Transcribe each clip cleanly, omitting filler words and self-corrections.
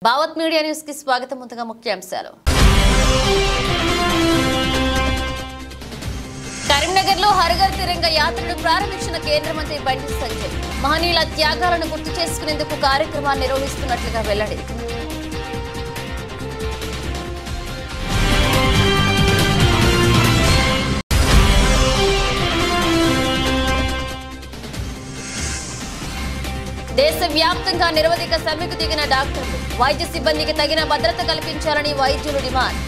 Bhavat media news కి స్వాగతం. ముందుగా ముఖ్యాంశాలు. కరీంనగర్ లో హరఘర్ తిరంగ యాత్రను ప్రారంభించిన కేంద్ర మంత్రి బండి సంజయ్ మహనీయుల త్యాగాలను గుర్తు చేసుకునేందుకు కార్యక్రమాన్ని నిర్వహిస్తున్నట్లుగా వెల్లడి. దేశవ్యాప్తంగా నిరవధిక సమ్మెకు దిగిన డాక్టర్లు, వైద్య సిబ్బందికి తగిన భద్రత కల్పించాలని వైద్యులు డిమాండ్.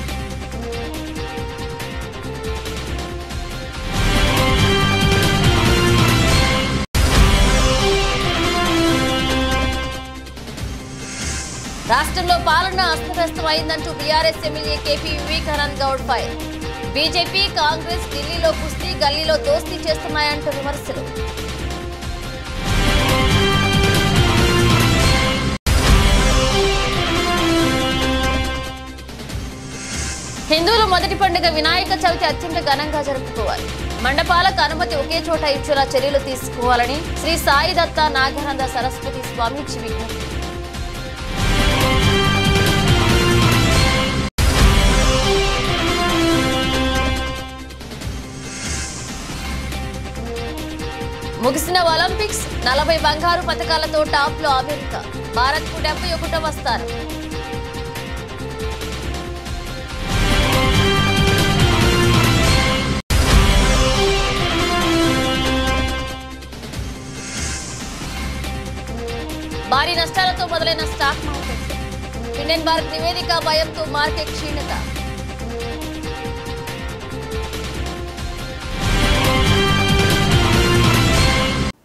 రాష్ట్రంలో పాలన అస్తవ్యస్తమైందంటూ BRS MLA KP Vivekanand Goud fire. BJP, Congress ఢిల్లీలో కుస్తీ, గల్లీలో దోస్తీ చేస్తున్నాయంటూ విమర్శలు. హిందువుల మొదటి పండుగ వినాయక చవితి అత్యంత ఘనంగా జరుపుకోవాలి. మండపాలకు అనుమతి ఒకే చోట ఇచ్చేలా చర్యలు తీసుకోవాలని శ్రీ సాయి దత్త నాగానంద సరస్వతి స్వామీజీ విజ్ఞప్తి. ముగిసిన ఒలింపిక్స్ 40 బంగారు పతకాలతో టాప్ లో అమెరికా. భారత్ కు 71వ స్థానం. భారీ నష్టాలతో మొదలైన స్టాక్ మార్కెట్. హిండెన్బర్గ్ నివేదిక భయంతో మార్కెట్ క్షీణత.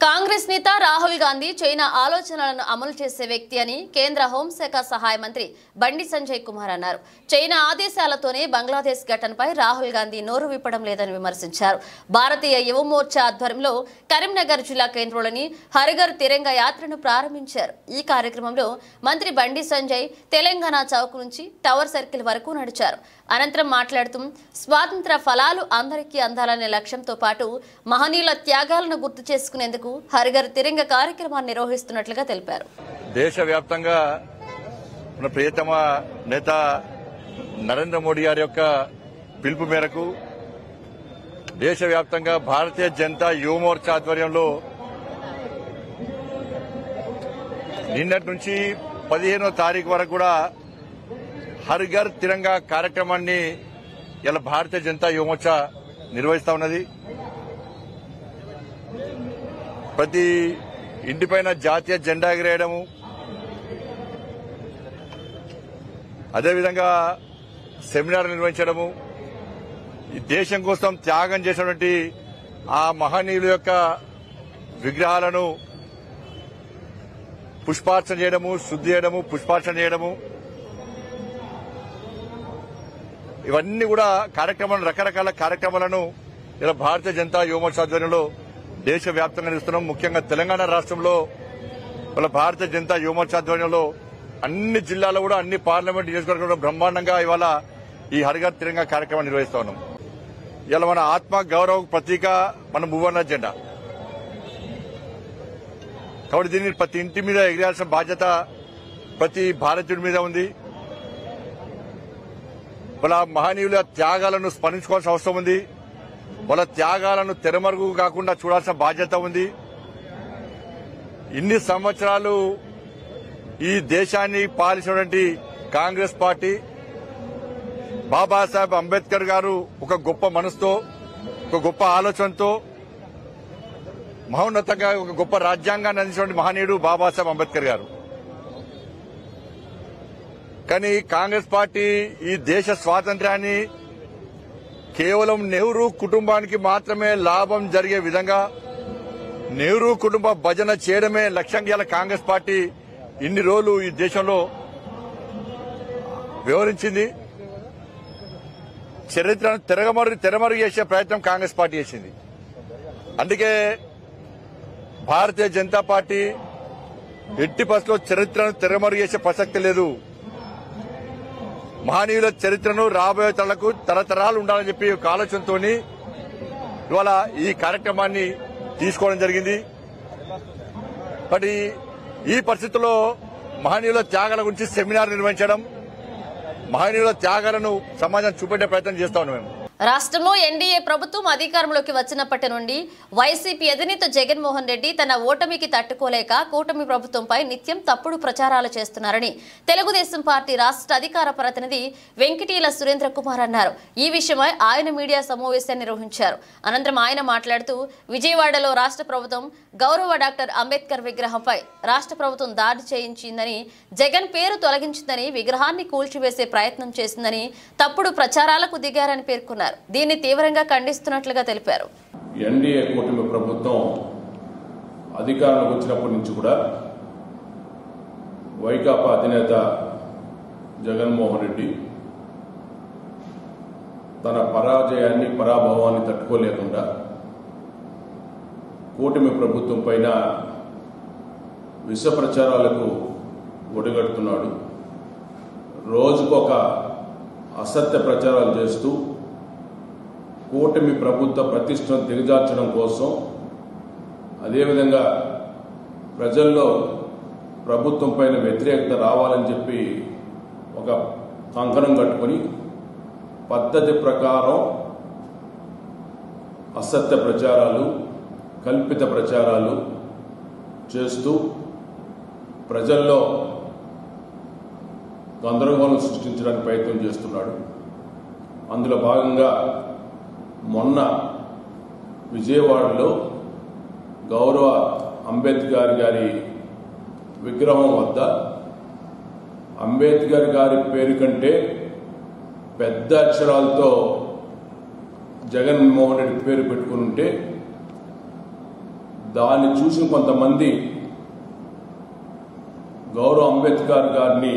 కాంగ్రెస్ నేత రాహుల్ గాంధీ చైనా ఆలోచనలను అమలు చేసే వ్యక్తి అని కేంద్ర హోంశాఖ సహాయ మంత్రి బండి సంజయ్ కుమార్ అన్నారు. చైనా ఆదేశాలతోనే బంగ్లాదేశ్ ఘటనపై రాహుల్ గాంధీ నోరు విప్పడం లేదని విమర్శించారు. భారతీయ యువ మోర్చా ఆధ్వర్యంలో కరీంనగర్ జిల్లా కేంద్రంలోని హరఘర్ తిరంగ యాత్రను ప్రారంభించారు. ఈ కార్యక్రమంలో మంత్రి బండి సంజయ్ తెలంగాణ చౌక్ నుంచి టవర్ సర్కిల్ వరకు నడిచారు. అనంతరం మాట్లాడుతూ స్వాతంత్ర ఫలాలు అందరికీ అందాలనే లక్ష్యంతో పాటు మహనీయుల త్యాగాలను గుర్తు చేసుకునేందుకు హరఘర్ తిరంగ కార్యక్రమాన్ని నిర్వహిస్తున్నట్లుగా తెలిపారు. దేశవ్యాప్తంగా మన ప్రియతమ నేత నరేంద్ర మోడీ గారి యొక్క పిలుపు మేరకు దేశవ్యాప్తంగా భారతీయ జనతా యువ మోర్చా ఆధ్వర్యంలో నిన్నటి నుంచి 15వ తారీఖు వరకు కూడా హరఘర్ తిరంగా కార్యక్రమాన్ని ఇలా భారతీయ జనతా యువ మోర్చా నిర్వహిస్తా ఉన్నది. ప్రతి ఇంటిపైన జాతీయ జెండా ఎగిరేయడము, అదేవిధంగా సెమినార్ నిర్వహించడము, ఈ దేశం కోసం త్యాగం చేసినటువంటి ఆ మహనీయుల యొక్క విగ్రహాలను పుష్పార్చన చేయడము, శుద్ధి చేయడము, పుష్పార్చన చేయడము, ఇవన్నీ కూడా కార్యక్రమాలు, రకరకాల కార్యక్రమాలను ఇలా భారతీయ జనతా యువ మోర్చా ఆధ్వర్యంలో దేశవ్యాప్తంగా నిర్వహిస్తున్నాం. ముఖ్యంగా తెలంగాణ రాష్ట్రంలో వాళ్ళ భారతీయ జనతా యువ మోర్చా ఆధ్వర్యంలో అన్ని జిల్లాల్లో కూడా అన్ని పార్లమెంట్ నియోజకవర్గంలో బ్రహ్మాండంగా ఇవాళ ఈ హరఘర్ తిరంగా కార్యక్రమం నిర్వహిస్తా ఉన్నాం. ఇలా మన ఆత్మ గౌరవ ప్రతీక మన మూవన్న జెండా కాబట్టి దీన్ని ప్రతి ఇంటి మీద ఎగిరాల్సిన బాధ్యత ప్రతి భారతీయుడి మీద ఉంది. వాళ్ళ మహనీయుల త్యాగాలను స్మరించుకోవాల్సిన అవసరం ఉంది. వాళ్ళ త్యాగాలను తెరమరుగు కాకుండా చూడాల్సిన బాధ్యత ఉంది. ఇన్ని సంవత్సరాలు ఈ దేశాన్ని పాలించినటువంటి కాంగ్రెస్ పార్టీ, బాబాసాహెబ్ అంబేద్కర్ గారు ఒక గొప్ప మనసుతో, ఒక గొప్ప ఆలోచనతో మహోన్నతంగా ఒక గొప్ప రాజ్యాంగాన్ని అందించినటువంటి మహనీయుడు బాబాసాహెబ్ అంబేద్కర్ గారు. కానీ కాంగ్రెస్ పార్టీ ఈ దేశ స్వాతంత్ర్యాన్ని కేవలం నెహ్రూ కుటుంబానికి మాత్రమే లాభం జరిగే విధంగా నెహ్రూ కుటుంబ భజన చేయడమే లక్ష్యంగా కాంగ్రెస్ పార్టీ ఇన్ని రోజులు ఈ దేశంలో వివరించింది. చరిత్రను తెరమరుగు చేసే ప్రయత్నం కాంగ్రెస్ పార్టీ చేసింది. అందుకే భారతీయ జనతా పార్టీ ఎట్టి పరిస్థితుల్లో చరిత్రను తెరమరుగు చేసే ప్రసక్తి లేదు. మహనీయుల చరిత్రను రాబోయే తరాలకు తరతరాలు ఉండాలని చెప్పి ఒక ఆలోచనతో ఇవాళ ఈ కార్యక్రమాన్ని తీసుకోవడం జరిగింది. మరి ఈ పరిస్థితుల్లో మహనీయుల త్యాగాల గురించి సెమినార్ నిర్వహించడం, మహనీయుల త్యాగాలను సమాజం చూపెట్టే ప్రయత్నం చేస్తా ఉన్నాం. మేము రాష్ట్రంలో ఎన్డీఏ ప్రభుత్వం అధికారంలోకి వచ్చినప్పటి నుండి వైసీపీ అధినేత జగన్మోహన్ రెడ్డి తన ఓటమికి తట్టుకోలేక కూటమి ప్రభుత్వంపై నిత్యం తప్పుడు ప్రచారాలు చేస్తున్నారని తెలుగుదేశం పార్టీ రాష్ట్ర అధికార ప్రతినిధి వెంకటీల సురేంద్ర కుమార్ అన్నారు. ఈ విషయమై ఆయన మీడియా సమావేశాన్ని నిర్వహించారు. అనంతరం ఆయన మాట్లాడుతూ విజయవాడలో రాష్ట్ర ప్రభుత్వం గౌరవ డాక్టర్ అంబేద్కర్ విగ్రహంపై రాష్ట్ర ప్రభుత్వం దాడి చేయించిందని, జగన్ పేరు తొలగించిందని, విగ్రహాన్ని కూల్చివేసే ప్రయత్నం చేసిందని తప్పుడు ప్రచారాలకు దిగారని పేర్కొన్నారు. దీన్ని తీవ్రంగా ఖండిస్తున్నట్లుగా తెలిపారు. ఎన్డీఏ కూటమి ప్రభుత్వం అధికారంలోకి వచ్చినప్పటి నుంచి కూడా వైకాపా అధినేత జగన్మోహన్ రెడ్డి తన పరాజయాన్ని, పరాభవాన్ని తట్టుకోలేకుండా కూటమి ప్రభుత్వం పైన విష ప్రచారాలకు ఒడిగడుతున్నాడు. రోజుకొక అసత్య ప్రచారాలు చేస్తూ కూటమి ప్రభుత్వ ప్రతిష్టను దిగజార్చడం కోసం, అదేవిధంగా ప్రజల్లో ప్రభుత్వం పైన వ్యతిరేకత రావాలని చెప్పి ఒక కంకణం కట్టుకొని పద్ధతి ప్రకారం అసత్య ప్రచారాలు, కల్పిత ప్రచారాలు చేస్తూ ప్రజల్లో గందరగోళం సృష్టించడానికి ప్రయత్నం చేస్తున్నాడు. అందులో భాగంగా మొన్న విజయవాడలో గౌరవ అంబేద్కర్ గారి విగ్రహం వద్ద అంబేద్కర్ గారి పేరు కంటే పెద్ద అక్షరాలతో జగన్మోహన్ రెడ్డి పేరు పెట్టుకుని ఉంటే దాన్ని చూసిన కొంతమంది గౌరవ అంబేద్కర్ గారిని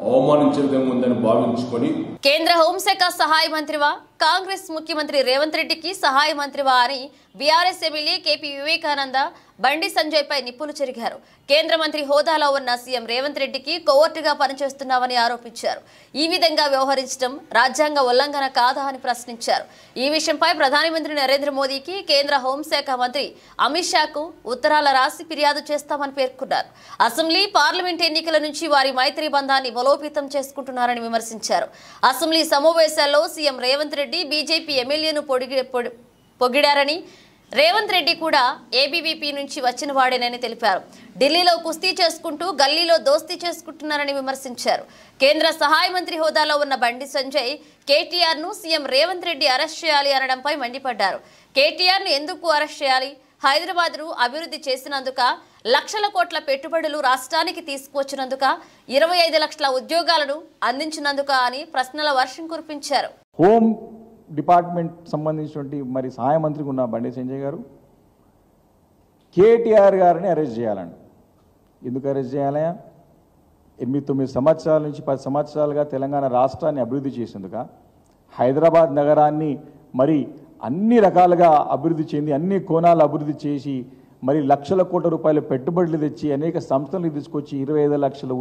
అవమానించే విధంగా ఉందని భావించుకొని కేంద్ర హోంశాఖ సహాయ మంత్రివా, కాంగ్రెస్ ముఖ్యమంత్రి రేవంత్ రెడ్డికి సహాయ మంత్రివా అని BRS MLA KP Vivekananda Bandi Sanjay పై నిప్పులు చెరిగారు. కేంద్ర మంత్రి హోదాలో ఉన్న సీఎం రేవంత్ రెడ్డికి కోవర్టుగా పనిచేస్తున్నామని ఆరోపించారు. ఈ విధంగా వ్యవహరించడం రాజ్యాంగ ఉల్లంఘన కాదా అని ప్రశ్నించారు. ఈ విషయంపై ప్రధానమంత్రి నరేంద్ర మోదీకి కేంద్ర హోంశాఖ మంత్రి అమిత్ షాకు ఉత్తరాల రాసి ఫిర్యాదు చేస్తామని పేర్కొన్నారు. అసెంబ్లీ, పార్లమెంట్ ఎన్నికల నుంచి వారి మైత్రి బంధాన్ని బలోపేతం చేసుకుంటున్నారని విమర్శించారు. అసెంబ్లీ సమావేశాల్లో సీఎం రేవంత్ రెడ్డి బీజేపీ ఎమ్మెల్యేను పొగిడారని, రేవంత్ రెడ్డి కూడా ఏబీవీపీ నుంచి వచ్చిన వాడేనని తెలిపారు. ఢిల్లీలో కుస్తీ చేసుకుంటూ గల్లీలో దోస్తీ చేసుకుంటున్నారని విమర్శించారు. కేంద్ర సహాయ మంత్రి హోదాలో ఉన్న బండి సంజయ్ కేటీఆర్ ను సీఎం రేవంత్ రెడ్డి అరెస్ట్ చేయాలి అనడంపై మండిపడ్డారు. కేటీఆర్ ను ఎందుకు అరెస్ట్ చేయాలి? హైదరాబాద్ ను అభివృద్ధి చేసినందుక, లక్షల కోట్ల పెట్టుబడులు రాష్ట్రానికి తీసుకువచ్చినందుక, 25 లక్షల ఉద్యోగాలను అందించినందుక అని ప్రశ్నల వర్షం కురిపించారు. హోమ్ డిపార్ట్మెంట్ సంబంధించినటువంటి మరి సహాయ మంత్రికి ఉన్న బండి సంజయ్ గారు కేటీఆర్ గారిని అరెస్ట్ చేయాలండి. ఎందుకు అరెస్ట్ చేయాలి? 8-9 సంవత్సరాల నుంచి 10 సంవత్సరాలుగా తెలంగాణ రాష్ట్రాన్ని అభివృద్ధి చేసేందుక, హైదరాబాద్ నగరాన్ని మరి అన్ని రకాలుగా అభివృద్ధి చెంది అన్ని కోణాలు అభివృద్ధి చేసి మరి లక్షల కోట్ల రూపాయల పెట్టుబడులు తెచ్చి అనేక సంస్థలను తీసుకొచ్చి 25 లక్షల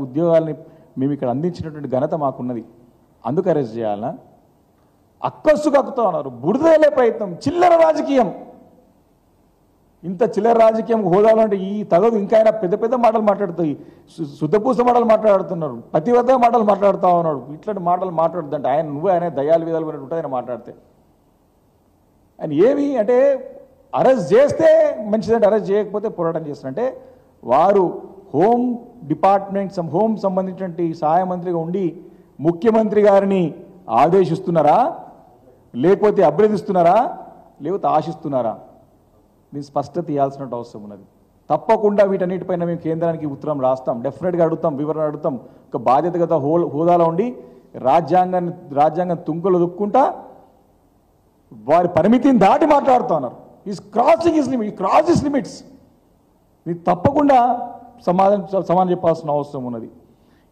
ఉద్యోగాలని మేము ఇక్కడ అందించినటువంటి ఘనత మాకున్నది. అందుకు అరెస్ట్ చేయాలనా? అక్కస్సు కక్కుతా ఉన్నారు. బురదలే ప్రయత్నం, చిల్లర రాజకీయం. ఇంత చిల్లర రాజకీయం హోదాలో అంటే ఈ తగదు. ఇంకా ఆయన పెద్ద పెద్ద మాటలు మాట్లాడుతాయి, శుద్ధపూస మాటలు మాట్లాడుతున్నారు, పతివ్రత మాటలు మాట్లాడుతూ ఉన్నాడు. ఇట్లాంటి మాటలు మాట్లాడుతుంటే ఆయన దయాలు విధాలు ఉంటుంది ఆయన మాట్లాడితే. ఆయన ఏమి అంటే అరెస్ట్ చేస్తే మంచిదంటే, అరెస్ట్ చేయకపోతే పోరాటం చేస్తారంటే వారు హోమ్ డిపార్ట్మెంట్ హోమ్ సంబంధించినటువంటి సహాయ మంత్రిగా ఉండి ముఖ్యమంత్రి గారిని ఆదేశిస్తున్నారా, లేకపోతే అభ్యర్థిస్తున్నారా, లేకపోతే ఆశిస్తున్నారా? దీన్ని స్పష్టత ఇవ్వాల్సిన అవసరం ఉన్నది. తప్పకుండా వీటన్నిటిపైన మేము కేంద్రానికి ఉత్తరం రాస్తాం, డెఫినెట్గా అడుగుతాం, వివరణ అడుగుతాం. ఒక బాధ్యతగత హోదాలో ఉండి రాజ్యాంగం తుంకలు దుక్కుంటా వారి పరిమితిని దాటి మాట్లాడుతూ ఉన్నారు. Is crossing his limit, cross his limits. ఇది తప్పకుండా సమాధానం చెప్పాల్సిన అవసరం ఉన్నది.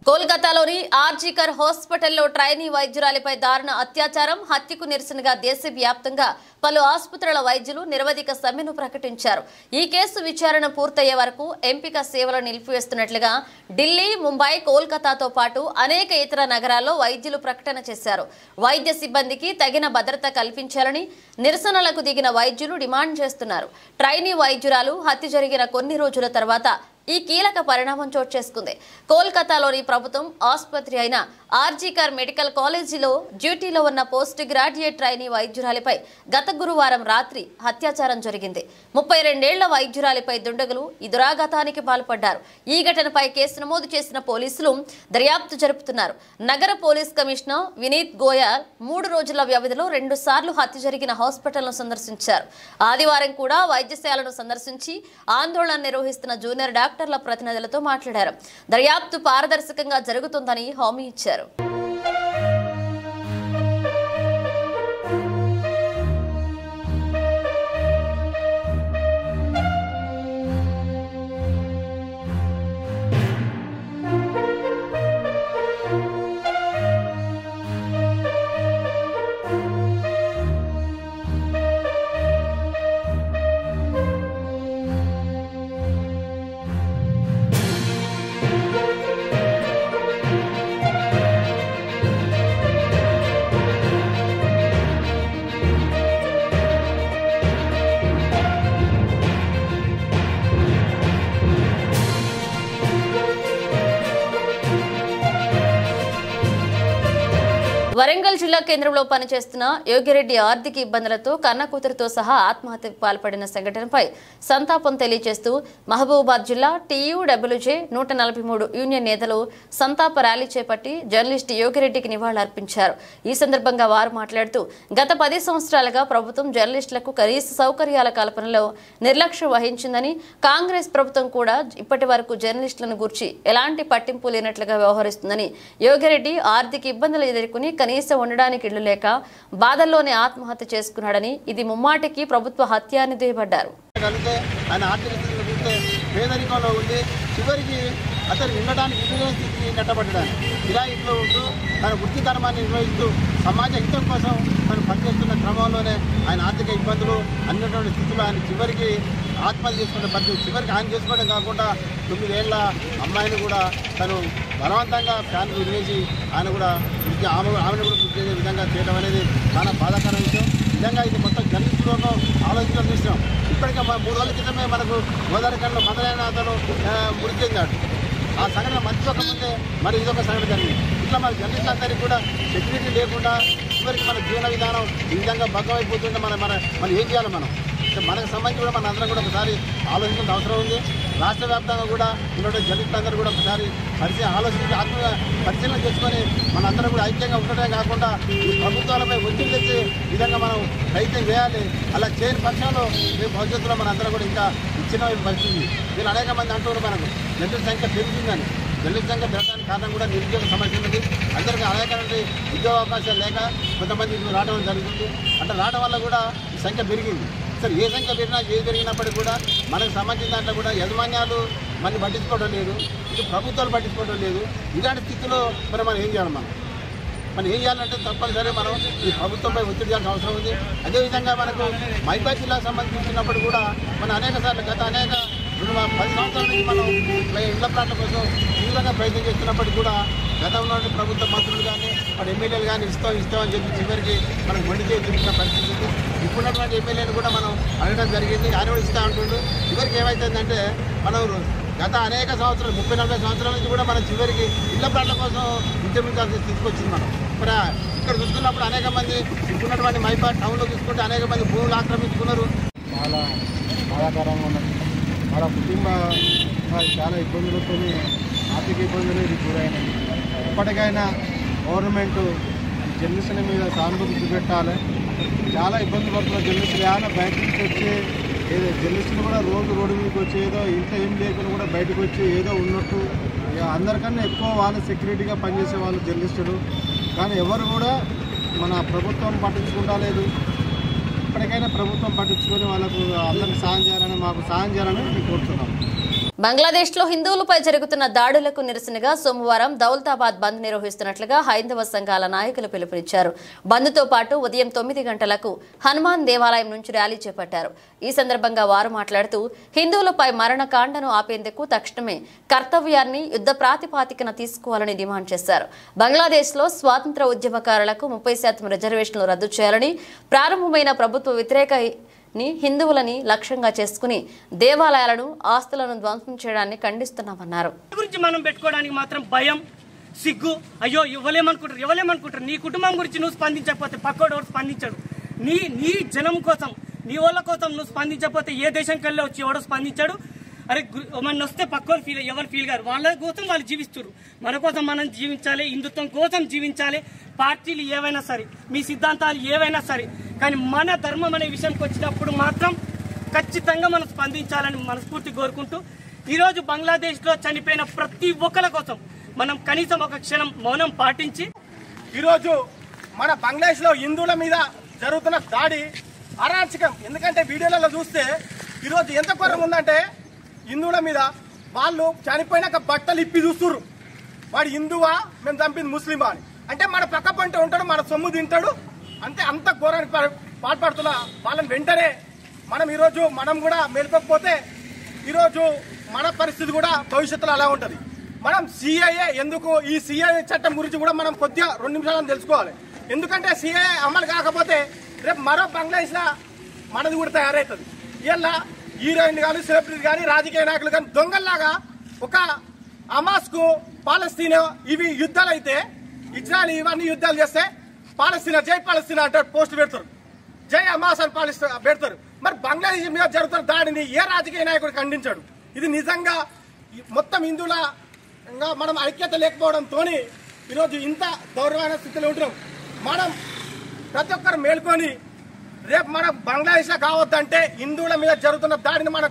కోల్కతాలోని ఆర్జీకర్ హాస్పిటల్లో ట్రైనీ వైద్యురాలిపై దారుణ అత్యాచారం హత్యకు నిరసనగా దేశవ్యాప్తంగా పలు ఆసుపత్రుల వైద్యులు నిరవధిక సమ్మెను ప్రకటించారు. ఈ కేసు విచారణ పూర్తయ్యే వరకు ఎంపిక సేవలు నిలిపివేస్తున్నట్లుగా ఢిల్లీ, ముంబై, కోల్కతాతో పాటు అనేక ఇతర నగరాల్లో వైద్యులు ప్రకటన చేశారు. వైద్య సిబ్బందికి తగిన భద్రత కల్పించాలని నిరసనలకు దిగిన వైద్యులు డిమాండ్ చేస్తున్నారు. ట్రైనీ వైద్యురాలు హత్య జరిగిన కొన్ని రోజుల తర్వాత ఈ కీలక పరిణామం చోటు చేసుకుంది. కోల్కతాలోని ప్రభుత్వం ఆసుపత్రి అయిన ఆర్జీకర్ మెడికల్ కాలేజీలో డ్యూటీలో ఉన్న పోస్ట్ గ్రాడ్యుయేట్ ట్రైనీ వైద్యురాలిపై గత గురువారం రాత్రి అత్యాచారం జరిగింది. 32 ఏళ్ల వైద్యురాలిపై దుండగులు ఈ దురాఘాతానికి పాల్పడ్డారు. ఈ ఘటనపై కేసు నమోదు చేసిన పోలీసులు దర్యాప్తు జరుపుతున్నారు. నగర పోలీస్ కమిషనర్ వినీత్ గోయల్ 3 రోజుల వ్యవధిలో 2 సార్లు హత్య జరిగిన హాస్పిటల్ను సందర్శించారు. ఆదివారం కూడా వైద్యశాలను సందర్శించి ఆందోళన నిర్వహిస్తున్న జూనియర్ డాక్టర్ల ప్రతినిధులతో మాట్లాడారు. దర్యాప్తు పారదర్శకంగా జరుగుతుందని హామీ ఇచ్చారు. వరంగల్ జిల్లా కేంద్రంలో పనిచేస్తున్న యోగిరెడ్డి ఆర్థిక ఇబ్బందులతో కన్న కూతురుతో సహా ఆత్మహత్యకు పాల్పడిన సంఘటనపై సంతాపం తెలియజేస్తూ మహబూబాబాద్ జిల్లా TUWJ 143 యూనియన్ నేతలు సంతాప ర్యాలీ చేపట్టి జర్నలిస్ట్ యోగిరెడ్డికి నివాళులర్పించారు. ఈ సందర్భంగా వారు మాట్లాడుతూ గత 10 సంవత్సరాలుగా ప్రభుత్వం జర్నలిస్టులకు కనీస సౌకర్యాల కల్పనలో నిర్లక్ష్యం వహించిందని, కాంగ్రెస్ ప్రభుత్వం కూడా ఇప్పటి వరకు జర్నలిస్టులను గురించి ఎలాంటి పట్టింపు లేనట్లుగా వ్యవహరిస్తుందని, యోగిరెడ్డి ఆర్థిక ఇబ్బందులు ఎదుర్కొని కనీసం ఉండడానికి ఇళ్లు లేక బాధల్లోనే ఆత్మహత్య చేసుకున్నాడని, ఇది ముమ్మాటికి ప్రభుత్వ హత్య అని దుయ్యబడ్డారు. ఆయన ఆర్థిక స్థితిని చూస్తే పేదరికంలో ఉండి చివరికి అతను ఉండడానికి ఇల్లు స్థితికి నెట్టబడ్డాడు. ఇలా ఇంట్లో ఉంటూ తన వృత్తి ధర్మాన్ని నిర్వహిస్తూ సమాజ హితం కోసం తను పనిచేస్తున్న క్రమంలోనే ఆయన ఆర్థిక ఇబ్బందులు అన్నటువంటి స్థితిలో ఆయన చివరికి ఆత్మహత్య చేసుకునే పరిస్థితి. చివరికి ఆయన చేసుకోవడం కాకుండా 9 ఏళ్ల అమ్మాయిని కూడా తను బలవంతంగా ఫ్యాన్ విడివేసి ఆయన కూడా ఆమెను కూడా గుర్తు చేసే విధంగా చేయడం అనేది చాలా బాధాకర విషయం. నిజంగా ఇది మొత్తం జర్నలిస్టులను ఆలోచించడం విషయం. ఇప్పటికే 3 రోజుల క్రితమే మనకు గోదావరిలో మొదలైన అతను మృతి చెందాడు. ఆ సంఘటన మర్చిపోకముందే మరి ఇదొక సంఘటన జరిగింది. ఇట్లా మన జర్నలిస్టులందరికీ కూడా సెక్యూరిటీ లేకుండా చివరికి మన జీవన విధానం ఈ విధంగా భగ్గమైపోతుంటే మనం ఏం చేయాలి? మనకు సంబంధించి కూడా మన అందరం కూడా ఒకసారి ఆలోచించాల్సిన అవసరం ఉంది. రాష్ట్ర వ్యాప్తంగా కూడా ఉన్నటువంటి జర్నలిస్టులందరూ కూడా ఒకసారి పరిశీలన చేసుకొని మనందరం కూడా ఐక్యంగా ఉండటమే కాకుండా ఈ ప్రభుత్వాలపై ఒత్తిడి తెచ్చే విధంగా మనం ప్రయత్నం చేయాలి. అలా చేయని పక్షంలో రేపు భవిష్యత్తులో మనందరం కూడా ఇంకా ఇచ్చిన పరిస్థితి. వీళ్ళు అనేక మంది అంటున్నారు మనకు జర్నలిస్ట్ సంఖ్య పెరుగుతుందని. జర్నలిస్ట్ సంఖ్య పెరగడానికి కారణం కూడా నిరుద్యోగ సమస్య ఉన్నది. అందరికీ అనేక ఉద్యోగ అవకాశాలు లేక కొంతమంది రావడం జరుగుతుంది. అంటే రావడం వల్ల కూడా ఈ సంఖ్య పెరిగింది. సరే ఏ సంఖ్య పెరిగినా ఏది పెరిగినప్పటికీ కూడా మనకు సంబంధించిన దాంట్లో కూడా యాజమాన్యాలు మనని పట్టించుకోవడం లేదు, ఇటు ప్రభుత్వాలు పట్టించుకోవడం లేదు. ఇలాంటి స్థితిలో మరి మనం ఏం చేయాలి? మనం ఏం చేయాలంటే తప్పనిసరి మనం ఈ ప్రభుత్వంపై ఒత్తిడి చేయాల్సిన అవసరం ఉంది. అదేవిధంగా మనకు మైబాద్ జిల్లాకు సంబంధించినప్పుడు కూడా మనం అనేక సార్లు గత 10 సంవత్సరాల నుంచి మనం ఇళ్ల ప్లాట్ల కోసం తీవ్రంగా ప్రయత్నం చేస్తున్నప్పటికీ కూడా గతంలో ప్రభుత్వ మంత్రులు కానీ వాడు ఎమ్మెల్యేలు కానీ ఇస్తామని చెప్పి చివరికి మనకు మొండి చేసిన పరిస్థితి ఉంది. ఇప్పుడున్నటువంటి ఎమ్మెల్యేలు కూడా మనం అడగడం జరిగింది. ఆయన కూడా ఇస్తా అంటుండ్రు. చివరికి ఏమవుతుందంటే మనం గత అనేక సంవత్సరాలు 30-40 సంవత్సరాల నుంచి కూడా మనం చివరికి ఇళ్ల ప్లాట్ల కోసం ఉద్యమించాల్సి తీసుకొచ్చింది. మరి ఇక్కడ చూస్తున్నప్పుడు అనేక మంది ఇప్పుడున్నటువంటి మైబాద్ టౌన్లో చూసుకుంటే అనేక మంది భూములు ఆక్రమించుకున్నారు. చాలా బాధాకరంగా ఉన్నది. మన కుటుంబ చాలా ఇబ్బందులతో ఆర్థిక ఇబ్బందులు ఇది గురైనది. ఎప్పటికైనా గవర్నమెంట్ జర్నలిస్టుల మీద సానుభూతి చూపెట్టాలి. చాలా ఇబ్బంది పడుతున్న జర్నలిస్టులు ఏమైనా బయట నుంచి వచ్చి ఏదో జర్నలిస్టులు కూడా రోడ్డు మీదకి వచ్చి ఏదో ఇంత ఏం లేకుండా కూడా బయటకు వచ్చి ఏదో ఉన్నట్టు అందరికన్నా ఎక్కువ వాళ్ళు సెక్యూరిటీగా పనిచేసే వాళ్ళు జర్నలిస్టులు. కానీ ఎవరు కూడా మన ప్రభుత్వం పట్టించుకుంటా లేదు. ఇప్పటికైనా ప్రభుత్వం పట్టించుకొని వాళ్ళకు అందరికి సాయం చేయాలని, మాకు సాయం చేయాలని మేము కోరుతున్నాం. బంగ్లాదేశ్లో హిందువులపై జరుగుతున్న దాడులకు నిరసనగా సోమవారం దౌలతాబాద్ బంద్ నిర్వహిస్తున్నట్లుగా హైందవ సంఘాల నాయకులు పిలుపునిచ్చారు. బంద్తో పాటు ఉదయం 9 గంటలకు హనుమాన్ దేవాలయం నుంచి ర్యాలీ చేపట్టారు. ఈ సందర్భంగా వారు మాట్లాడుతూ హిందువులపై మరణకాండను ఆపేందుకు తక్షణమే కర్తవ్యాన్ని యుద్ధ ప్రాతిపాదికన తీసుకోవాలని డిమాండ్ చేశారు. బంగ్లాదేశ్లో స్వాతంత్ర ఉద్యమకారులకు 30% రిజర్వేషన్లు రద్దు చేయాలని, ప్రారంభమైన ప్రభుత్వ వ్యతిరేక హిందువులని లక్ష్యంగా చేసుకుని దేవాలయాలను ఆస్తులను ధ్వంసం చేయడాన్ని ఖండిస్తున్నామన్నారు. గురించి మనం పెట్టుకోవడానికి మాత్రం భయం, సిగ్గు. అయ్యో ఇవ్వలేమనుకుంటారు. నీ కుటుంబం గురించి నువ్వు స్పందించకపోతే పక్కోడు ఎవరు స్పందించాడు. నీ జనం కోసం, నీ వాళ్ళ కోసం నువ్వు స్పందించకపోతే ఏ దేశంకి వెళ్ళి వచ్చి ఎవడో స్పందించాడు. అరే మన వస్తే పక్కోరు ఎవరు ఫీల్ గారు, వాళ్ళ కోసం వాళ్ళు జీవిస్తారు. మన కోసం మనం జీవించాలి, హిందుత్వం కోసం జీవించాలి. పార్టీలు ఏవైనా సరే, మీ సిద్ధాంతాలు ఏవైనా సరే, కానీ మన ధర్మం అనే విషయంకి వచ్చినప్పుడు మాత్రం ఖచ్చితంగా మనం స్పందించాలని మనస్ఫూర్తి కోరుకుంటూ, ఈరోజు బంగ్లాదేశ్లో చనిపోయిన ప్రతి ఒక్కరి కోసం మనం కనీసం ఒక క్షణం మౌనం పాటించి, ఈరోజు మన బంగ్లాదేశ్లో హిందువుల మీద జరుగుతున్న దాడి అరాచకం. ఎందుకంటే వీడియోలలో చూస్తే ఈరోజు ఎంత ఘోరం ఉందంటే, హిందువుల మీద వాళ్ళు చనిపోయినాక బట్టలు ఇప్పి చూస్తుర్రు. వాడు హిందువా, మేము చంపింది ముస్లిమా అని. అంటే మన పక్క పంట ఉంటాడు, మన సొమ్ము తింటాడు. అంతే, అంత ఘోరానికి పాల్పడుతున్న వాళ్ళని వెంటనే ఈరోజు మనం కూడా మేలుకోకపోతే ఈరోజు మన పరిస్థితి కూడా భవిష్యత్తులో అలా ఉంటుంది. మనం సిఐఏ ఎందుకు, ఈ సిఐఏ చట్టం గురించి కూడా మనం కొద్దిగా 2 నిమిషాలను తెలుసుకోవాలి. ఎందుకంటే సిఐఏ అమలు కాకపోతే రేపు మరో బంగ్లాదేశ్లో మనది కూడా తయారవుతుంది. ఇలా హీరోయిన్లు కానీ, సెలబ్రిటీ కానీ, రాజకీయ నాయకులు కానీ దొంగల్లాగా ఒక హమాస్కు పాలస్తీనా ఇవి యుద్ధాలు అయితే, ఇజ్రాయల్ ఇవన్నీ యుద్ధాలు చేస్తే పాలస్తీనా జై పాలస్తీనా అంటారు, పోస్ట్ పెడతారు, జై హమాస్ అని పెడతారు. మరి బంగ్లాదేశ్ మీద జరుగుతున్న దాడిని ఏ రాజకీయ నాయకుడు ఖండించాడు? ఇది నిజంగా మొత్తం హిందువుల మనం ఐక్యత లేకపోవడంతో ఈరోజు ఇంత దౌర్భాగ్య స్థితిలో ఉంటున్నాం. మనం ప్రతి ఒక్కరు మేల్కొని రేపు మనం బంగ్లాదేశ్ కావద్దంటే హిందువుల మీద జరుగుతున్న దాడిని మనం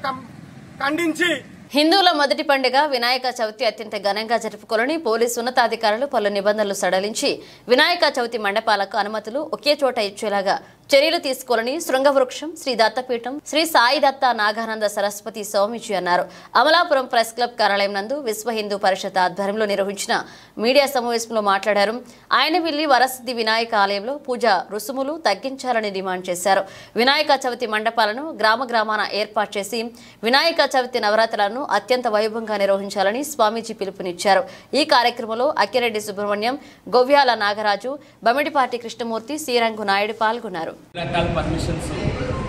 ఖండించి, హిందువుల మొదటి పండుగ వినాయక చవితి అత్యంత ఘనంగా జరుపుకోవాలని పోలీసు ఉన్నతాధికారులు పలు నిబంధనలు సడలించి వినాయక చవితి మండపాలకు అనుమతులు ఒకే చోట ఇచ్చేలాగా చర్యలు తీసుకోవాలని శృంగవృక్షం శ్రీ దత్తపీఠం శ్రీ సాయి దత్త నాగానంద సరస్వతి స్వామీజీ అన్నారు. అమలాపురం ప్రెస్ క్లబ్ కార్యాలయం నందు విశ్వ హిందూ పరిషత్ ఆధ్వర్యంలో నిర్వహించిన మీడియా సమావేశంలో మాట్లాడారు. ఆయన వెళ్లి వరసిద్ధి వినాయక ఆలయంలో పూజ రుసుములు తగ్గించాలని డిమాండ్ చేశారు. వినాయక చవితి మండపాలను గ్రామాన ఏర్పాటు చేసి వినాయక చవితి నవరాత్రులను అత్యంత వైభవంగా నిర్వహించాలని స్వామీజీ పిలుపునిచ్చారు. ఈ కార్యక్రమంలో అక్కిరెడ్డి సుబ్రహ్మణ్యం, గొవ్యాల నాగరాజు, బమిడిపాటి కృష్ణమూర్తి, శ్రీరంగు నాయుడు పాల్గొన్నారు. రకాల పర్మిషన్స్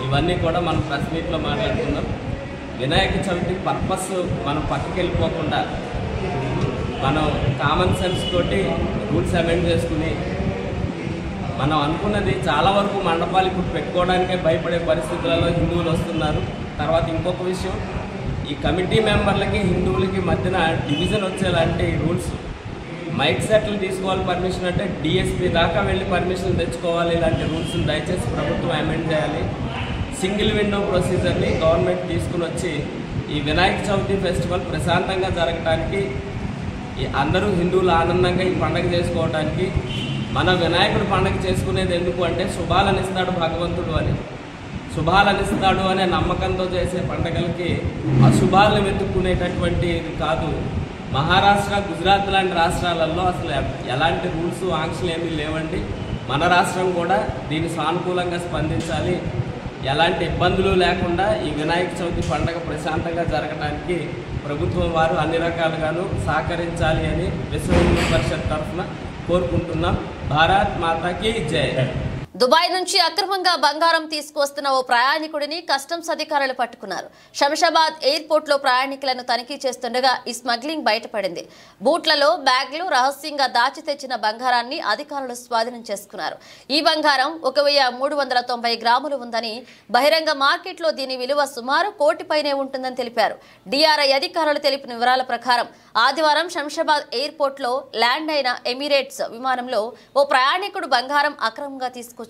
ఇవన్నీ కూడా మనం ప్రెస్ మీట్లో మాట్లాడుతున్నాం. వినాయక చవితి పర్పస్ మనం పక్కకి వెళ్ళిపోకుండా మనం కామన్ సెన్స్ తోటి రూల్స్ అమెండ్ చేసుకుని మనం అనుకున్నది చాలా వరకు మండపాలు ఇప్పుడు పెట్టుకోవడానికే భయపడే పరిస్థితులలో హిందువులు వస్తున్నారు. తర్వాత ఇంకొక విషయం, ఈ కమిటీ మెంబర్లకి హిందువులకి మధ్యన డివిజన్ వచ్చేలాంటి రూల్స్, మైక్ సెట్లు తీసుకోవాలి పర్మిషన్ అంటే డిఎస్పీ దాకా వెళ్ళి పర్మిషన్ తెచ్చుకోవాలి. ఇలాంటి రూల్స్ని దయచేసి ప్రభుత్వం అమెండ్ చేయాలి. సింగిల్ విండో ప్రొసీజర్ని గవర్నమెంట్ తీసుకుని వచ్చి ఈ వినాయక చవితి ఫెస్టివల్ ప్రశాంతంగా జరగడానికి, అందరూ హిందువులు ఆనందంగా ఈ పండుగ చేసుకోవడానికి, మన వినాయకుడు పండుగ చేసుకునేది ఎందుకు అంటే శుభాలను ఇస్తాడు భగవంతుడు అని, శుభాలను ఇస్తాడు అనే నమ్మకంతో చేసే పండుగలకి అశుభాలను వెతుక్కునేటటువంటి కాదు. మహారాష్ట్ర, గుజరాత్ లాంటి రాష్ట్రాలలో అసలు ఎలాంటి రూల్స్, ఆంక్షలు ఏమీ లేవండి. మన రాష్ట్రం కూడా దీన్ని సానుకూలంగా స్పందించాలి. ఎలాంటి ఇబ్బందులు లేకుండా ఈ వినాయక చవితి పండుగ ప్రశాంతంగా జరగడానికి ప్రభుత్వం వారు అన్ని రకాలుగాను సహకరించాలి అని విశ్వ హిందూ పరిషత్ తరఫున కోరుకుంటున్నాం. భారత్ మాతాకి జై. దుబాయ్ నుంచి అక్రమంగా బంగారం తీసుకువస్తున్న ఓ ప్రయాణికుడిని కస్టమ్స్ అధికారులు పట్టుకున్నారు. శంషాబాద్ ఎయిర్పోర్ట్ లో ప్రయాణికులను తనిఖీ చేస్తుండగా ఈ స్మగ్లింగ్ బయటపడింది. బూట్లలో, బ్యాగ్లు రహస్యంగా దాచి తెచ్చిన బంగారాన్ని అధికారులు స్వాధీనం చేసుకున్నారు. ఈ బంగారం 1390 గ్రాములు ఉందని, బహిరంగ మార్కెట్లో దీని విలువ సుమారు 1 కోటి పైనే ఉంటుందని తెలిపారు. డిఆర్ఐ అధికారులు తెలిపిన వివరాల ప్రకారం ఆదివారం శంషాబాద్ ఎయిర్పోర్ట్ లో ల్యాండ్ అయిన ఎమిరేట్స్ విమానంలో ఓ ప్రయాణికుడు బంగారం అక్రమంగా తీసుకొచ్చారు.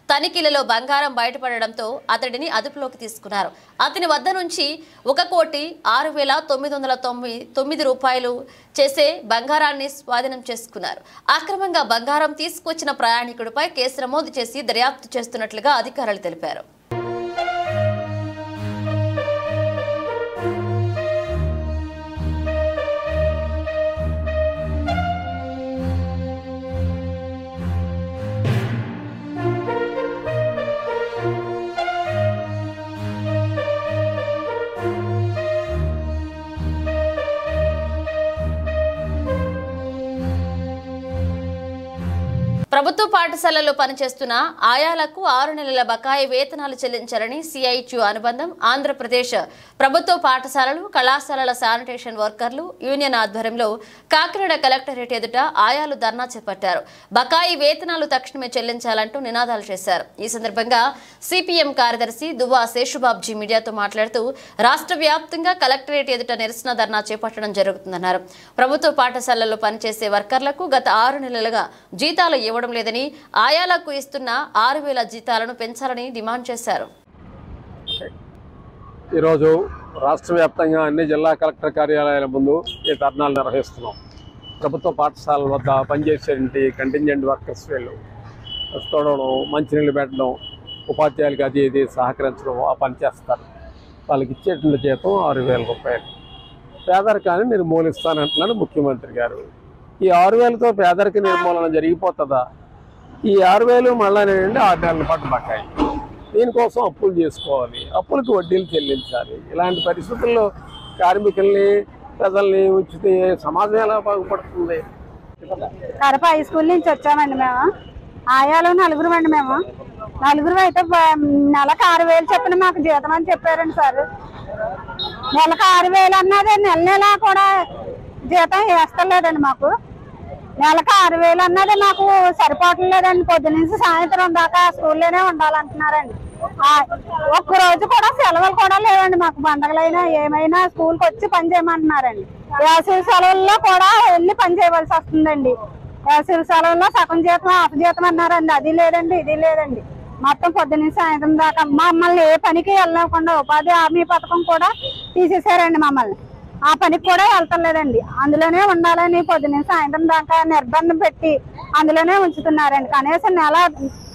తనిఖీలలో బంగారం బయటపడడంతో అతడిని అదుపులోకి తీసుకున్నారు. అతని వద్ద నుంచి 1,06,999 రూపాయలు చేసే బంగారాన్ని స్వాధీనం చేసుకున్నారు. అక్రమంగా బంగారం తీసుకొచ్చిన ప్రయాణికుడిపై కేసు నమోదు చేసి దర్యాప్తు చేస్తున్నట్లుగా అధికారులు తెలిపారు. ప్రభుత్వ పాఠశాలల్లో పనిచేస్తున్న ఆయాలకు 6 నెలల బకాయి వేతనాలు చెల్లించాలని సిఐటియు అనుబంధం ఆంధ్రప్రదేశ్ ప్రభుత్వ పాఠశాలలు కళాశాలల శానిటేషన్ వర్కర్లు యూనియన్ ఆధ్వర్యంలో కాకినాడ కలెక్టరేట్ ఎదుట ఆయాలు ధర్నా చేపట్టారు. బకాయి వేతనాలు తక్షణమే చెల్లించాలంటూ నినాదాలు చేశారు. ఈ సందర్భంగా సిపిఎం కార్యదర్శి దువ్వా శేషుబాబ్జీ మీడియాతో మాట్లాడుతూ రాష్ట్ర వ్యాప్తంగా కలెక్టరేట్ ఎదుట నిరసన ధర్నా చేపట్టడం జరుగుతుందన్నారు. ప్రభుత్వ పాఠశాలల్లో పనిచేసే వర్కర్లకు గత 6 నెలలుగా జీతాలు ఇవ్వడం లేదని ఆయాలకు ఇస్తున్న 6,000 జీతాలను పెంచాలని డిమాండ్ చేశారు. ఈరోజు రాష్ట్ర వ్యాప్తంగా అన్ని జిల్లా కలెక్టర్ కార్యాలయాల ముందు ఈ ధర్నాలు నిర్వహిస్తున్నాం. ప్రభుత్వ పాఠశాలల వద్ద పనిచేసేటువంటి కంటింజెంట్ వర్కర్స్ వీళ్ళు తోడడం, మంచినీళ్ళు పెట్టడం, ఉపాధ్యాయులకి అది ఇది సహకరించడం ఆ పని చేస్తారు. వాళ్ళకి ఇచ్చేటువంటి జీతం 6,000 రూపాయలు. పేదరికాన్ని నిర్మూలిస్తానంటున్నాడు ముఖ్యమంత్రి గారు. ఈ 6,000తో పేదరిక నిర్మూలన జరిగిపోతుందా? ఈ 6,000 మళ్ళీ 6 నెలల పాటు బకాయి. దీనికోసం అప్పులు చేసుకోవాలి, అప్పులకు వడ్డీలు చెల్లించాలి. ఇలాంటి పరిస్థితుల్లో కార్మికుల్ని ప్రజల్ని ఉంచితే సమాజం ఎలా బాగుపడుతుంది? కడప హై స్కూల్ నుంచి వచ్చామండి మేము. ఆయాలు 4 అండి. మేము 4 అయితే నెలకు 6,000 చెప్పిన మాకు జీతం అని చెప్పారండి సార్. నెలకు 6,000 అన్నది నెల కూడా జీతం వేస్తలేదండి. మాకు నెలకు 6,000 అన్నది మాకు సరిపోవట్లేదండి. పొద్దు నుంచి సాయంత్రం దాకా స్కూల్లోనే ఉండాలంటున్నారండి. ఒక్కరోజు కూడా సెలవులు కూడా లేవండి. మాకు పండగలైనా ఏమైనా స్కూల్కి వచ్చి పని చేయమంటున్నారండి. వేసవి సెలవుల్లో కూడా వెళ్ళి పని చేయవలసి వస్తుందండి. వేసవి సెలవుల్లో సగం జీతం హాఫ్ జీతం అన్నారండి. అది లేదండి, ఇది లేదండి. మొత్తం పొద్దు నుంచి సాయంత్రం దాకా మమ్మల్ని ఏ పనికి వెళ్ళకుండా ఉపాధి హామీ పథకం కూడా తీసేశారండి. మమ్మల్ని ఆ పనికి కూడా వెళ్తలేదండి. అందులోనే ఉండాలని పొద్దున్న సాయంత్రం దాకా నిర్బంధం పెట్టి అందులోనే ఉంచుతున్నారండి. కనీసం నెల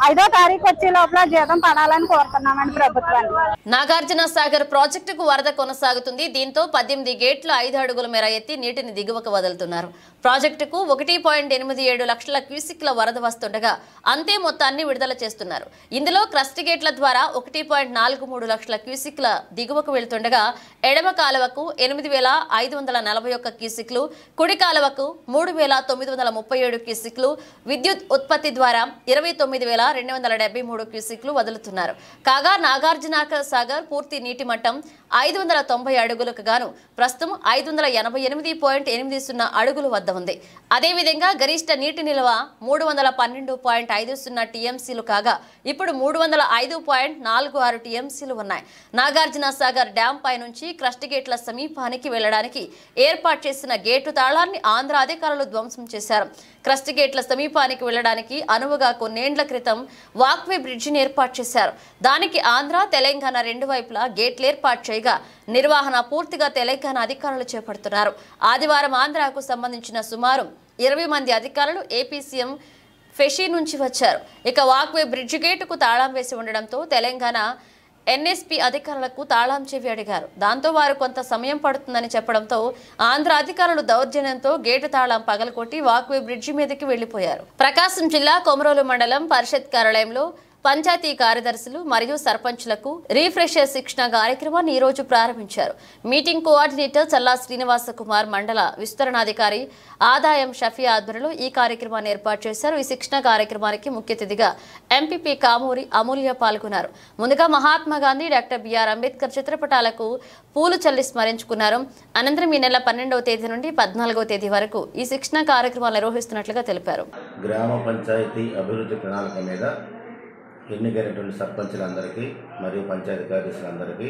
5వ తారీఖు వచ్చే లోపల జీతం పడాలని కోరుతున్నామండి ప్రభుత్వాన్ని. నాగార్జున సాగర్ ప్రాజెక్టుకు వరద కొనసాగుతుంది. దీంతో 18 గేట్లు 5 అడుగుల మేర ఎత్తి నీటిని దిగువకు వదులుతున్నారు. ప్రాజెక్టుకు 1.87 లక్షల క్యూసిక్ల వరద వస్తుండగా అంతే మొత్తాన్ని విడుదల చేస్తున్నారు. ఇందులో క్రస్ట్ గేట్ల ద్వారా 1.43 లక్షల క్యూసిక్ల దిగువకు వెళ్తుండగా ఎడమ కాలువకు 8,541 క్యూసిక్లు, కుడి కాలువకు 3,937 క్యూసిక్లు, విద్యుత్ ఉత్పత్తి ద్వారా 29,273 క్యూసిక్లు వదులుతున్నారు. కాగా నాగార్జున సాగర్ పూర్తి నీటి మట్టం 590 అడుగులకు గాను ప్రస్తుతం 588.80 అడుగుల వద్ద ఉంది. అదేవిధంగా గరిష్ట నీటి నిల్వ 312.50 టీఎంసీలు కాగా ఇప్పుడు 305.46 టీఎంసీలు ఉన్నాయి. నాగార్జున సాగర్ డ్యాం పై నుంచి క్రస్ట్ గేట్ల సమీపానికి వెళ్లడానికి ఏర్పాటు చేసిన గేటు తాళాన్ని ఆంధ్ర అధికారులు ధ్వంసం చేశారు. క్రస్ట్ గేట్ల సమీపానికి వెళ్లడానికి అనువుగా కొన్నేండ్ల క్రితం వాక్వే బ్రిడ్జిని ఏర్పాటు చేశారు. దానికి ఆంధ్ర తెలంగాణ 2 వైపులా గేట్లు ఏర్పాటు చేయగా నిర్వహణ పూర్తిగా తెలంగాణ అధికారులు చేపడుతున్నారు. ఆదివారం ఆంధ్రాకు సంబంధించిన సుమారు 20 మంది అధికారులు ఏపీ సీఎం ఫెషీ నుంచి వచ్చారు. ఇక వాక్వే బ్రిడ్జి గేటుకు తాళం వేసి ఉండడంతో తెలంగాణ ఎన్ఎస్పీ అధికారులకు తాళం చెవి అడిగారు. దాంతో వారు కొంత సమయం పడుతుందని చెప్పడంతో ఆంధ్ర అధికారులు దౌర్జన్యంతో గేటు తాళం పగలకొట్టి వాక్వే బ్రిడ్జి మీదకి వెళ్లిపోయారు. ప్రకాశం జిల్లా కొమరోలు మండలం పరిషత్ కార్యాలయంలో పంచాయతీ కార్యదర్శులు మరియు సర్పంచ్లకు రీఫ్రెషర్ శిక్షణ కార్యక్రమాన్ని ఈ రోజు ప్రారంభించారు. మీటింగ్ కోఆర్డినేటర్ చల్లా శ్రీనివాస కుమార్, మండల విస్తరణాధికారి ఆదాయం షఫీ ఆధ్వర్యంలో ఈ కార్యక్రమాన్ని ఏర్పాటు చేశారు. ఈ శిక్షణ కార్యక్రమానికి ముఖ్య అతిథిగా ఎంపీపీ కామూరి అమూల్య పాల్గొన్నారు. ముందుగా మహాత్మా గాంధీ, డాక్టర్ బిఆర్ అంబేద్కర్ చిత్రపటాలకు పూలు చల్లి స్మరించుకున్నారు. అనంతరం ఈ నెల 12వ తేదీ నుండి 14వ తేదీ వరకు ఈ శిక్షణ కార్యక్రమాలు నిర్వహిస్తున్నట్లుగా తెలిపారు. గ్రామ పంచాయతీ అభివృద్ధి ప్రణాళిక మీద ఎన్నికైనటువంటి సర్పంచులందరికీ మరియు పంచాయతీ కార్యదర్శులందరికీ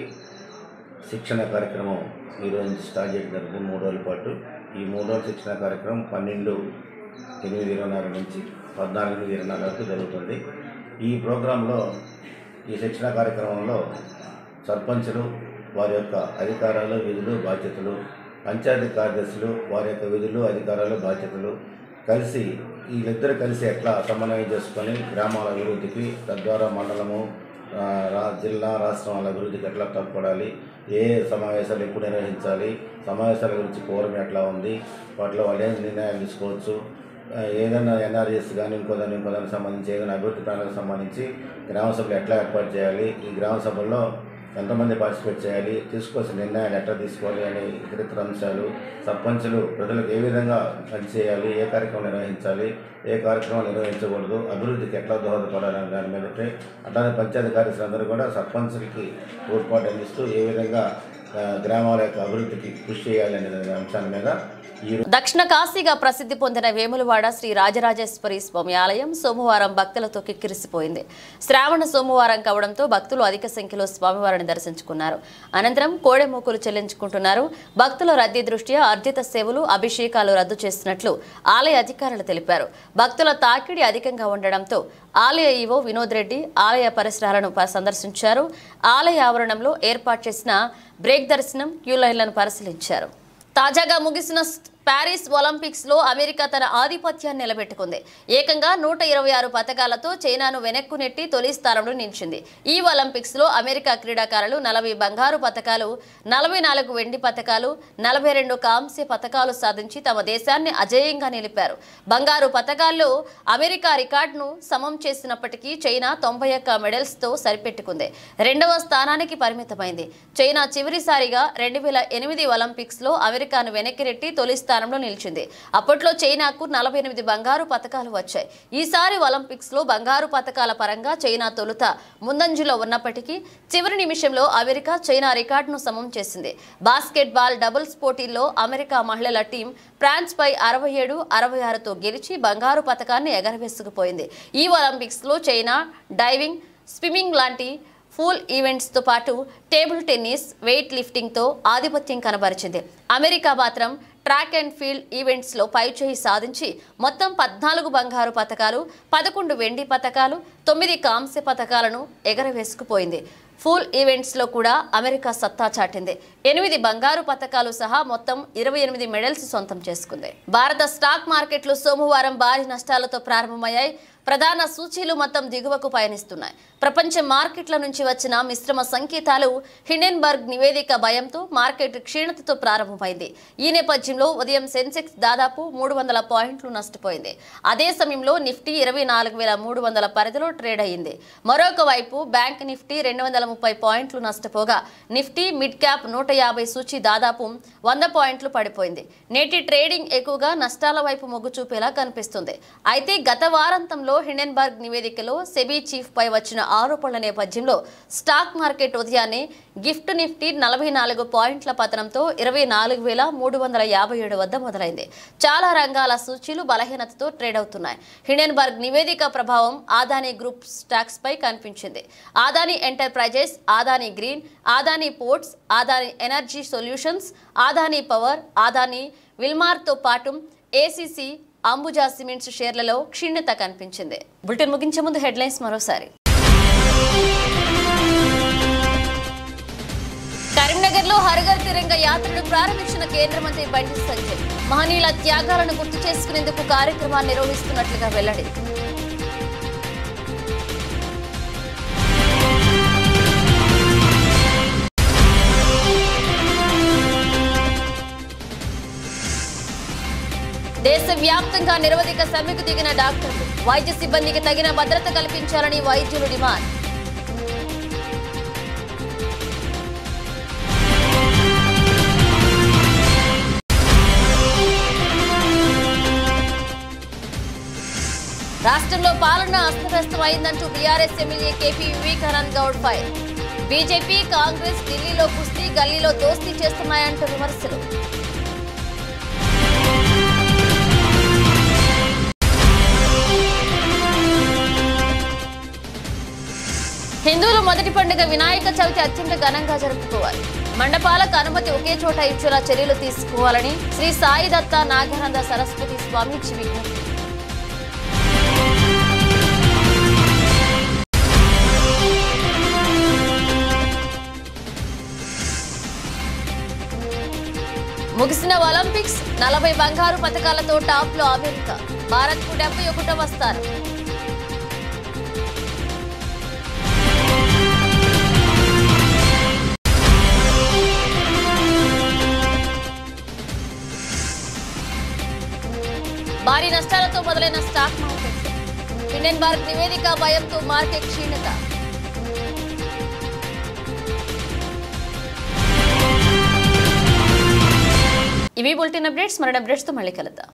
శిక్షణ కార్యక్రమం ఈరోజు స్టార్ట్ చేయడం జరిగింది. 3 రోజుల పాటు. ఈ 3 రోజుల శిక్షణ కార్యక్రమం 12/8/24 నుంచి 14/8/24 వరకు జరుగుతుంది. ఈ ప్రోగ్రాంలో ఈ శిక్షణ కార్యక్రమంలో సర్పంచులు వారి యొక్క అధికారాలు, విధులు, బాధ్యతలు, పంచాయతీ కార్యదర్శులు వారి యొక్క విధులు, అధికారాలు, బాధ్యతలు కలిసి వీళ్ళిద్దరు కలిసి ఎట్లా సమన్వయం చేసుకొని గ్రామాల అభివృద్ధికి, తద్వారా మండలము, జిల్లా, రాష్ట్రం అభివృద్ధికి ఎట్లా తోడ్పడాలి, ఏ సమావేశాలు ఎప్పుడు నిర్వహించాలి, సమావేశాల గురించి కోరం ఎట్లా ఉంది, వాటిలో వాళ్ళు ఏం నిర్ణయాలు తీసుకోవచ్చు, ఏదైనా ఎన్ఆర్ఎస్ కానీ ఇంకోదానికి సంబంధించి ఏదైనా అభివృద్ధి ప్రణాళికకు సంబంధించి గ్రామ సభలు ఎట్లా ఏర్పాటు చేయాలి, ఈ గ్రామ సభల్లో ఎంతమంది పార్టిసిపేట్ చేయాలి, తీసుకోవాల్సిన నిర్ణయాలు ఎట్లా తీసుకోవాలి అనే ఇతరితర అంశాలు, సర్పంచులు ప్రజలకు ఏ విధంగా పనిచేయాలి, ఏ కార్యక్రమం నిర్వహించాలి, ఏ కార్యక్రమం నిర్వహించకూడదు, అభివృద్ధికి ఎట్లా దోహదపడాలనే దాని మీదటే, అట్లానే పంచాయతీ కార్యదర్శులందరూ కూడా సర్పంచులకి తోడ్పాటు అందిస్తూ ఏ విధంగా గ్రామాల యొక్క అభివృద్ధికి కృషి చేయాలి అనే అంశాల మీద దక్షిణ కాశీగా ప్రసిద్ధి పొందిన వేములవాడ శ్రీ రాజరాజేశ్వరి స్వామి ఆలయం సోమవారం భక్తులతో కిక్కిరిసిపోయింది. శ్రావణ సోమవారం కావడంతో భక్తులు అధిక సంఖ్యలో స్వామివారిని దర్శించుకున్నారు. అనంతరం కోడెమూకులు చెల్లించుకుంటున్నారు. భక్తుల రద్దీ దృష్ట్యా అర్జిత సేవలు, అభిషేకాలు రద్దు చేసినట్లు ఆలయ అధికారులు తెలిపారు. భక్తుల తాకిడి అధికంగా ఉండడంతో ఆలయ ఈవో వినోద్ రెడ్డి ఆలయ పరిసరాలను సందర్శించారు. ఆలయ ఆవరణంలో ఏర్పాటు చేసిన బ్రేక్ దర్శనం, క్యూ లైన్లను పరిశీలించారు. తాజాగా ముగిసిన ప్యారిస్ ఒలింపిక్స్ లో అమెరికా తన ఆధిపత్యాన్ని నిలబెట్టుకుంది. ఏకంగా 126 పతకాలతో చైనాను వెనక్కు నెట్టి తొలి స్థానంలో నిలిచింది. ఈ ఒలింపిక్స్ లో అమెరికా క్రీడాకారులు 40 బంగారు పతకాలు, 44 వెండి పతకాలు, 42 కాంస్య పతకాలు సాధించి తమ దేశాన్ని అజేయంగా నిలిపారు. బంగారు పతకాల్లో అమెరికా రికార్డును సమం చేసినప్పటికీ చైనా 91 మెడల్స్ తో సరిపెట్టుకుంది. రెండవ స్థానానికి పరిమితమైంది. చైనా చివరిసారిగా 2008 ఒలింపిక్స్ లో అమెరికాను వెనక్కి నెట్టి తొలి స్థానంలో నిలిచింది. అప్పట్లో చైనాకు 48 బంగారు పతకాలు వచ్చాయి. ఈసారి ఒలింపిక్స్ లో బంగారు పతకాల పరంగా చైనా తొలుత ముందంజలో ఉన్నప్పటికీ చివరి నిమిషంలో అమెరికా చైనా రికార్డును సమం చేసింది. బాస్కెట్బాల్ డబుల్స్ పోటీల్లో అమెరికా మహిళల టీం ఫ్రాన్స్ పై 67-66తో గెలిచి బంగారు పతకాన్ని ఎగరవేసుకుపోయింది. ఈ ఒలింపిక్స్ లో చైనా డైవింగ్, స్విమ్మింగ్ లాంటి ఫుల్ ఈవెంట్స్ తో పాటు టేబుల్ టెన్నిస్, వెయిట్ లిఫ్టింగ్ తో ఆధిపత్యం కనబరిచింది. అమెరికా మాత్రం ట్రాక్ అండ్ ఫీల్డ్ ఈవెంట్స్ లో పైచేయి సాధించి మొత్తం 14 బంగారు పతకాలు, 11 వెండి పతకాలు, 9 కాంస్య పతకాలను ఎగరవేసుకుపోయింది. ఫుల్ ఈవెంట్స్ లో కూడా అమెరికా సత్తా చాటింది. 8 బంగారు పతకాలు సహా మొత్తం 28 మెడల్స్ సొంతం చేసుకుంది. భారత స్టాక్ మార్కెట్లు సోమవారం భారీ నష్టాలతో ప్రారంభమయ్యాయి. ప్రధాన సూచీలు మొత్తం దిగువకు పయనిస్తున్నాయి. ప్రపంచ మార్కెట్ల నుంచి వచ్చిన మిశ్రమ సంకేతాలు, హిండెన్బర్గ్ నివేదిక భయంతో మార్కెట్ క్షీణతతో ప్రారంభమైంది. ఈ నేపథ్యంలో ఉదయం సెన్సెక్స్ దాదాపు 300 పాయింట్లు నష్టపోయింది. అదే సమయంలో నిఫ్టీ 24,300 పరిధిలో ట్రేడ్ అయింది. మరొక వైపు బ్యాంక్ నిఫ్టీ 230 పాయింట్లు నష్టపోగా నిఫ్టీ మిడ్ క్యాప్ 150 సూచీ దాదాపు 100 పాయింట్లు పడిపోయింది. నేటి ట్రేడింగ్ ఎక్కువగా నష్టాల వైపు మొగ్గు చూపేలా కనిపిస్తుంది. అయితే గత వారాంతంలో హిండెన్బర్గ్ నివేదికలో సెబీ చీఫ్ పై వచ్చిన ఆరోపణల నేపథ్యంలో స్టాక్ మార్కెట్ ఉదయాన్నే గిఫ్ట్ నిఫ్టీ 44 పాయింట్ల పతనంతో 24,357 వద్ద మొదలైంది. చాలా రంగాల సూచీలు బలహీనతతో ట్రేడ్ అవుతున్నాయి. హిండెన్బర్గ్ నివేదిక ప్రభావం అదానీ గ్రూప్ స్టాక్స్ పై కనిపించింది. Adani enterprises, Adani green, Adani ports, Adani energy solutions, Adani power, Adani Wilmar తో పాటు ఏసీసీ, అంబుజా సిమెంట్స్ షేర్లలో క్షీణత కనిపించింది. బులెటిన్ ముగించే ముందు హెడ్లైన్స్ మరోసారి. కరీంనగర్లో హర్ఘర్ తిరంగా యాత్రను ప్రారంభించిన కేంద్ర మంత్రి బండి సంజయ్. మహనీయుల త్యాగాలను గుర్తు చేసుకునేందుకు కార్యక్రమాన్ని నిర్వహిస్తున్నట్లుగా వెల్లడి. దేశవ్యాప్తంగా నిరవధిక సమ్మెకు దిగిన డాక్టర్లు. వైద్య సిబ్బందికి తగిన భద్రత కల్పించాలని వైద్యులు డిమాండ్. రాష్ట్రంలో పాలన అస్తవ్యస్తమైందంటూ BRS MLA KP Vivekanand Goud fire. BJP, Congress ఢిల్లీలో కుస్తీ, గల్లీలో దోస్తీ చేస్తున్నాయంటూ విమర్శలు. హిందువుల మొదటి పండుగ వినాయక చవితి అత్యంత ఘనంగా జరుపుకోవాలి. మండపాలకు అనుమతి ఒకే చోట ఇచ్చేలా చర్యలు తీసుకోవాలని శ్రీ సాయి దత్త నాగానంద సరస్వతి స్వామీజీ విజ్ఞప్తి. ముగిసిన ఒలింపిక్స్ 40 బంగారు పతకాలతో టాప్ లో అమెరికా. భారత్ కు 71వ స్థానం. భారీ నష్టాలతో మొదలైన స్టాక్ మార్కెట్. హిండెన్బర్గ్ నివేదిక భయంతో మార్కెట్ క్షీణత. ఇవి బులెటిన్ అప్డేట్స్. మరిన్ని అప్డేట్స్తో మళ్ళీ కలుద్దాం.